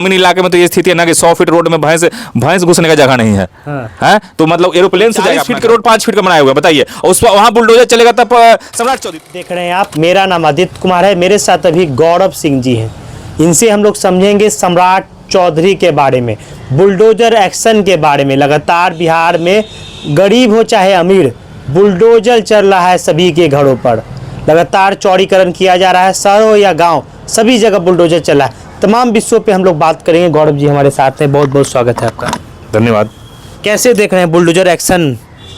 ग्रामीण इलाके में तो ये स्थिति है ना कि 100 फीट रोड में भैंस घुसने का जगह नहीं है। हैं तो मतलब एरोप्लेन से 40 फीट के रोड 5 फीट का बनाया हुआ है, बताइए। और उस वहाँ बुलडोजर चलेगा तब सम्राट चौधरी देख रहे हैं आप। मेरा नाम आदित्य कुमार है, मेरे साथ अभी गौरव सिंह जी हैं। इनसे हम लोग समझेंगे सम्राट चौधरी के बारे में, बुलडोजर एक्शन के बारे में। लगातार बिहार में गरीब हो चाहे अमीर, बुलडोजर चल रहा है सभी के घरों पर। लगातार चौड़ीकरण किया जा रहा है, शहर हो या गांव सभी जगह बुलडोजर चल रहा है। तमाम विषयों पे हम लोग बात करेंगे। गौरव जी हमारे साथ हैं, बहुत बहुत स्वागत है आपका। धन्यवाद। कैसे देख रहे हैं बुलडोजर एक्शन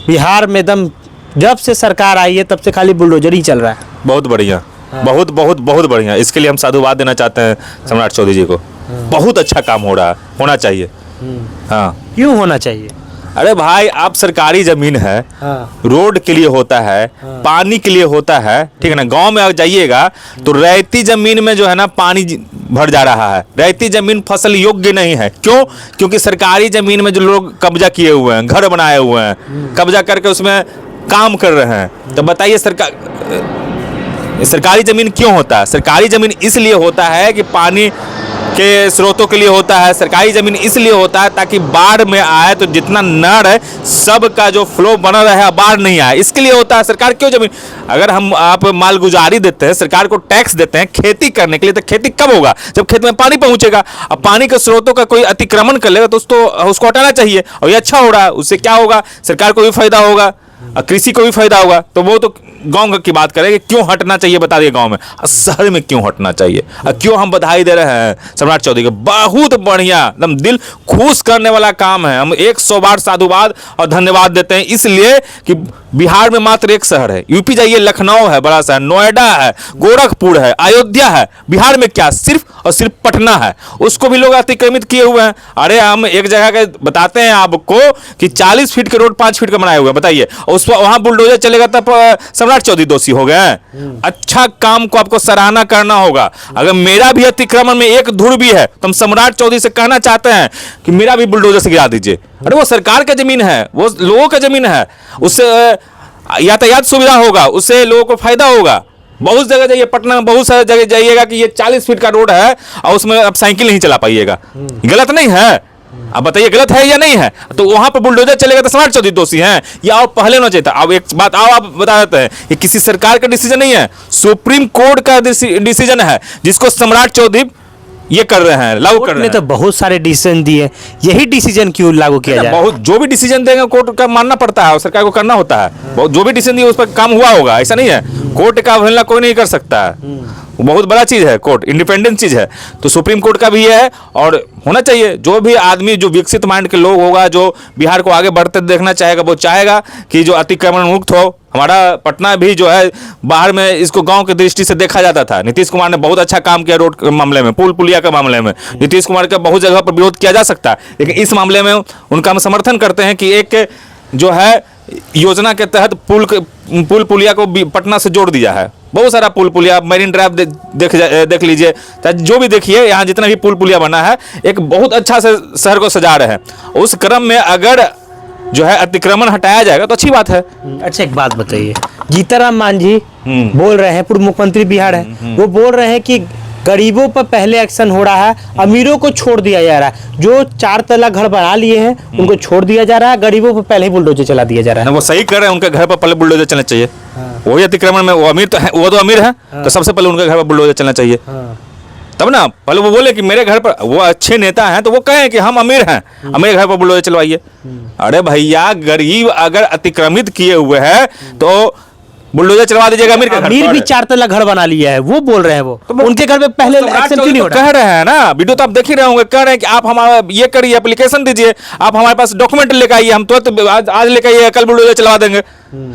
बिहार में? दम जब से सरकार आई है तब से खाली बुलडोजर ही चल रहा है। बहुत बढ़िया, बहुत बहुत बहुत बढ़िया। इसके लिए हम साधुवाद देना चाहते हैं सम्राट चौधरी जी को। बहुत अच्छा काम हो रहा है, होना चाहिए। हाँ, क्यों होना चाहिए? अरे भाई, आप सरकारी जमीन है, रोड के लिए होता है, पानी के लिए होता है, ठीक है ना। गांव में आप जाइएगा तो रैयती जमीन में जो है ना पानी भर जा रहा है। रैयती जमीन फसल योग्य नहीं है। क्यों? क्योंकि सरकारी जमीन में जो लोग कब्जा किए हुए हैं, घर बनाए हुए हैं, कब्जा करके उसमें काम कर रहे हैं। तो बताइए सरकारी जमीन क्यों होता है? सरकारी जमीन इसलिए होता है कि पानी के स्रोतों के लिए होता है। सरकारी जमीन इसलिए होता है ताकि बाढ़ में आए तो जितना नहर है सब का जो फ्लो बना रहे, बाढ़ नहीं आए, इसके लिए होता है। सरकार क्यों जमीन, अगर आप मालगुजारी देते हैं, सरकार को टैक्स देते हैं खेती करने के लिए, तो खेती कब होगा? जब खेत में पानी पहुंचेगा। अब पानी के स्रोतों का कोई अतिक्रमण कर लेगा तो उसको हटाना चाहिए। और ये अच्छा हो रहा है, उससे क्या होगा? सरकार को भी फायदा होगा, कृषि को भी फायदा होगा। तो वो तो गांव की बात करें कि क्यों हटना चाहिए, बता दिए गांव में। शहर में क्यों हटना चाहिए? क्यों हम बधाई दे रहे हैं सम्राट चौधरी को। बहुत बढ़िया, एकदम दिल खुश करने वाला काम है। हम 100 बार साधुवाद और धन्यवाद देते हैं, इसलिए कि बिहार में मात्र एक शहर है। यूपी जाइए, लखनऊ है बड़ा शहर, नोएडा है, गोरखपुर है, अयोध्या है। बिहार में क्या, सिर्फ और सिर्फ पटना है, उसको भी लोग अतिक्रमित किए हुए हैं। अरे हम एक जगह के बताते हैं आपको कि 40 फीट के रोड 5 फीट का बनाए हुए हैं, बताइए। उस पर वहां बुलडोजर चलेगा तब सम्राट चौधरी दोषी हो गए? अच्छा काम को आपको सराहना करना होगा। अगर मेरा भी अतिक्रमण में एक धूल भी है तो हम सम्राट चौधरी से कहना चाहते हैं कि मेरा भी बुलडोजर से गिरा दीजिए। अरे वो सरकार का जमीन है, वो लोगों का जमीन है, उससे यातायात सुविधा होगा, उससे लोगों को फायदा होगा। बहुत जगह जाइए, पटना में बहुत सारी जगह जाइएगा कि ये 40 फीट का रोड है और उसमें आप साइकिल नहीं चला पाइएगा। गलत नहीं है? अब बताइए गलत है या नहीं है? तो वहां पर बुलडोजर चलेगा तो सम्राट चौधरी दोषी हैं या और पहले ना चाहिए था? अब एक बात आप बता देते हैं, ये किसी सरकार का डिसीजन नहीं है, सुप्रीम कोर्ट का डिसीजन है, जिसको सम्राट चौधरी ये कर रहे हैं, लागू कर रहे हैं। तो बहुत सारे डिसीजन दिए, यही डिसीजन क्यों लागू किया जाए? बहुत, जो भी डिसीजन देंगे कोर्ट का मानना पड़ता है और सरकार को करना होता है। जो भी डिसीजन दिए उस पर काम हुआ होगा, ऐसा नहीं है। कोर्ट का अवहेलना कोई नहीं कर सकता है, बहुत बड़ा चीज है कोर्ट, इंडिपेंडेंट चीज है। तो सुप्रीम कोर्ट का भी है और होना चाहिए। जो भी आदमी जो विकसित माइंड के लोग होगा, जो बिहार को आगे बढ़ते देखना चाहेगा, वो चाहेगा कि जो अतिक्रमण मुक्त हो। हमारा पटना भी जो है बाहर में इसको गांव की दृष्टि से देखा जाता था। नीतीश कुमार ने बहुत अच्छा काम किया रोड के मामले में, पुल पुलिया के मामले में। नीतीश कुमार का बहुत जगह पर विरोध किया जा सकता है, लेकिन इस मामले में उनका हम समर्थन करते हैं कि एक जो है योजना के तहत पुल पुलिया को पटना से जोड़ दिया है। बहुत सारा पुल पुलिया, मरीन ड्राइव देख लीजिए, जो भी देखिए, यहाँ जितना भी पुल पुलिया बना है, एक बहुत अच्छा से शहर को सजा रहे हैं। उस क्रम में अगर जो है अतिक्रमण हटाया जाएगा तो अच्छी बात है। अच्छा, एक बात बताइए, जीतनराम मांझी बोल रहे हैं, पूर्व मुख्यमंत्री बिहार है, वो बोल रहे हैं कि गरीबों पर पहले एक्शन हो रहा है, अमीरों को छोड़ दिया जा रहा है। जो 4 तला घर बना लिए हैं उनको छोड़ दिया जा रहा है, गरीबों पर पहले ही बुलडोजर चला दिया जा रहा है। वो सही कर रहे हैं, उनके घर पर पहले बुलडोजर चलना चाहिए। वही अतिक्रमण में वो अमीर तो है, वो तो अमीर है, तो सबसे पहले उनके घर पर बुलडोजर चलना चाहिए। तब ना पहले वो बोले कि मेरे घर पर, वो अच्छे नेता हैं तो वो कहें कि हम अमीर हैं, मेरे घर पर बुलडोजर चलवाइए। अरे भैया, गरीब अगर अतिक्रमित किए हुए हैं तो बुलडोजर चलवा दीजिएगा। अमीर भी 4 तला घर बना लिया है, वो बोल रहे हैं, वो तो उनके घर पे पहले एक्शन क्यों नहीं हो रहा? कह रहे हैं ना, वीडियो तो आप देख ही रहे होंगे, कह रहे हैं कि आप हमारा ये करिए, एप्लीकेशन दीजिए, आप हमारे पास डॉक्यूमेंट लेकर आइए, हम तुरंत आज लेकर आइए, कल बुलडोजर चलवा देंगे।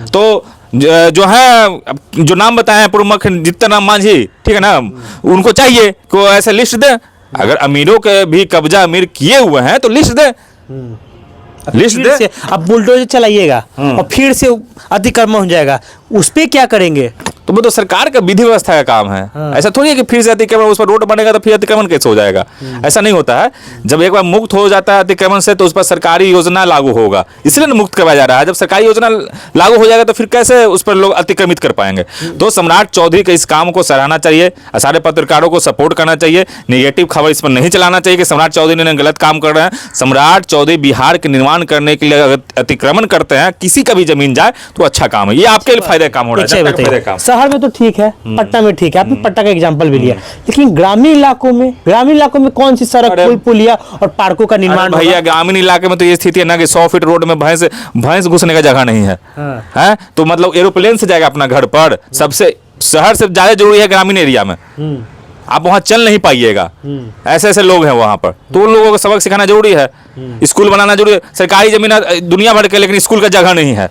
तो जो है, जो नाम बताए हैं पूर्व मुख्यमंत्री जीतनराम मांझी, ठीक है ना, उनको चाहिए कि ऐसे लिस्ट दे। अगर अमीरों के भी कब्जा अमीर किए हुए हैं तो लिस्ट दे, लिस्ट दे। अब बुलडोजर चलाइएगा और फिर से अतिक्रमण हो जाएगा, उस पे क्या करेंगे? तो वो तो सरकार का विधि व्यवस्था का काम है। ऐसा थोड़ी है कि फिर से अतिक्रमण, उस पर रोड बनेगा तो फिर अतिक्रमण कैसे हो जाएगा, ऐसा नहीं होता है। जब एक बार मुक्त हो जाता है अतिक्रमण से तो उस पर सरकारी योजना लागू होगा, इसलिए ना मुक्त करवाया जा रहा है। जब सरकारी योजना लागू हो जाएगा तो फिर कैसे उस पर लोग अतिक्रमित कर पाएंगे। तो सम्राट चौधरी के इस काम को सराहना चाहिए, सारे पत्रकारों को सपोर्ट करना चाहिए, नेगेटिव खबर इस पर नहीं चलाना चाहिए कि सम्राट चौधरी ने गलत काम कर रहे हैं। सम्राट चौधरी बिहार के निर्माण करने के लिए अगर अतिक्रमण करते हैं, किसी का भी जमीन जाए तो अच्छा काम है, ये आपके लिए फायदे काम हो रहा है। फायदे काम शहर में तो ठीक है, पटना में ठीक है, आपने पटना का एग्जांपल भी लिया, लेकिन ग्रामीण इलाकों में कौन सी सड़क, पुल, पुलिया और पार्कों का निर्माण? भैया ग्रामीण इलाके में तो ये स्थिति है ना कि 100 फीट रोड में भैंस घुसने का जगह नहीं है, है? तो मतलब एरोप्लेन से जाएगा अपना घर पर। सबसे शहर से ज्यादा जरूरी है ग्रामीण एरिया में, आप वहां चल नहीं पाइएगा, ऐसे ऐसे लोग हैं वहां पर। तो उन लोगों को सबक सिखाना जरूरी है, स्कूल बनाना जरूरी है। सरकारी जमीन दुनिया भर के, लेकिन स्कूल का जगह नहीं है।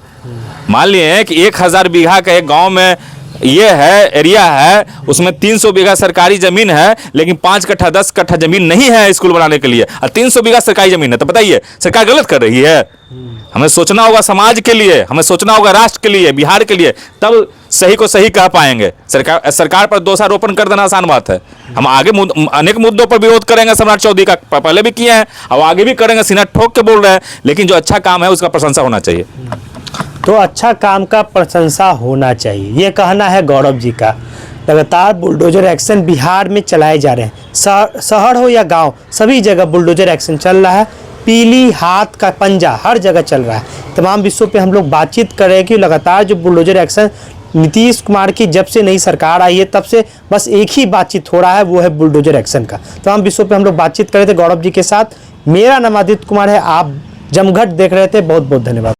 मान लिए कि 1000 बीघा का एक गांव में ये है एरिया है, उसमें 300 बीघा सरकारी जमीन है, लेकिन 5 कट्ठा 10 कट्ठा जमीन नहीं है स्कूल बनाने के लिए, और 300 बीघा सरकारी जमीन है। तो बताइए सरकार गलत कर रही है। हमें सोचना होगा समाज के लिए, हमें सोचना होगा राष्ट्र के लिए, बिहार के लिए, तब सही को सही कह पाएंगे। सरकार पर दोषारोपण कर देना आसान बात है। हम आगे अनेक मुद्दों पर विरोध करेंगे सम्राट चौधरी का, पहले भी किए हैं और आगे भी करेंगे, सीना ठोक के बोल रहे हैं, लेकिन जो अच्छा काम है उसका प्रशंसा होना चाहिए। तो अच्छा काम का प्रशंसा होना चाहिए, ये कहना है गौरव जी का। लगातार बुलडोजर एक्शन बिहार में चलाए जा रहे हैं, शहर हो या गांव, सभी जगह बुलडोजर एक्शन चल रहा है। पीली हाथ का पंजा हर जगह चल रहा है। तमाम विषयों पे हम लोग बातचीत कर रहे हैं कि लगातार जो बुलडोजर एक्शन नीतीश कुमार की जब से नई सरकार आई है तब से बस एक ही बातचीत हो रहा है, वो है बुलडोजर एक्शन का। तमाम विषयों पे हम लोग बातचीत कर रहे थे गौरव जी के साथ। मेरा नाम आदित्य कुमार है, आप जमघट देख रहे थे। बहुत बहुत धन्यवाद।